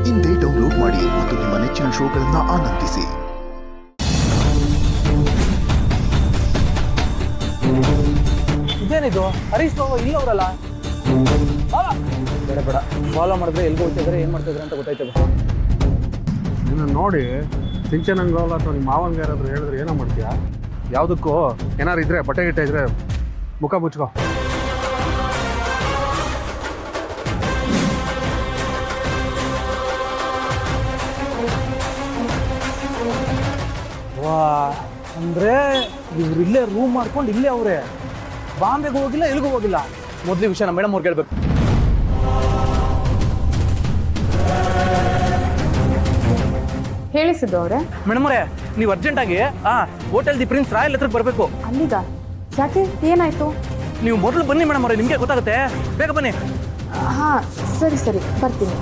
ಇಂದೇ ಡೌನ್ಲೋಡ್ ಮಾಡಿ ಮತ್ತು ನಿಮ್ಮ ನೆಚ್ಚಿನ ಶೋಗಳನ್ನು ಆನಂದಿಸಿ. ಇದೇನಿದು ಹರೀಶ್ ಬಾಬು ಇಲ್ಲವರಲ್ಲ? ಬೇಡ ಬೇಡ, ಫಾಲೋ ಮಾಡಿದ್ರೆ ಎಲ್ಗೂ ಹೋಗ್ತಿದ್ರೆ ಏನು ಮಾಡ್ತಿದ್ರೆ ಅಂತ ಗೊತ್ತಾಯ್ತದೆ. ನಿನ್ನ ನೋಡಿ ಸಿಂಚನಂಗೋಲ್ಲ ಅಥವಾ ನಿಮ್ಮ ಮಾವಂಗ ಯಾರಾದರೂ ಹೇಳಿದ್ರೆ ಏನೋ ಮಾಡ್ತೀಯಾ? ಯಾವುದಕ್ಕೂ ಏನಾರು ಇದ್ರೆ ಬಟ್ಟೆ ಗಿಟ್ಟೆ ಇದ್ರೆ ಮುಖ ಮುಚ್ಕೋ. ವಾ, ಅಂದರೆ ಇವ್ರು ಇಲ್ಲೇ ರೂಮ್ ಮಾಡ್ಕೊಂಡು ಇಲ್ಲೇ ಅವರೇ, ಬಾಂಬೆಗೂ ಹೋಗಿಲ್ಲ ಎಲ್ಲಿಗೂ ಹೋಗಿಲ್ಲ. ಮೊದಲು ವಿಷಯ ನಮ್ಮ ಮೇಡಮ್ ಅವ್ರು ಕೇಳಬೇಕು. ಹೇಳಿಸಿದ್ದು ಅವರೇ. ಮೇಡಮ್ ಅವರೇ, ನೀವು ಅರ್ಜೆಂಟಾಗಿ ಹೋಟೆಲ್ ದಿ ಪ್ರಿನ್ಸ್ ರಾಯಲ್ ಹತ್ರಕ್ಕೆ ಬರಬೇಕು. ಅಲ್ಲಿಗ ಯಾಕೆ, ಏನಾಯ್ತು? ನೀವು ಮೊದಲು ಬನ್ನಿ ಮೇಡಮ್ ಅವರೇ, ನಿಮಗೆ ಗೊತ್ತಾಗುತ್ತೆ. ಬೇಗ ಬನ್ನಿ. ಹಾಂ ಸರಿ ಸರಿ ಬರ್ತೀನಿ.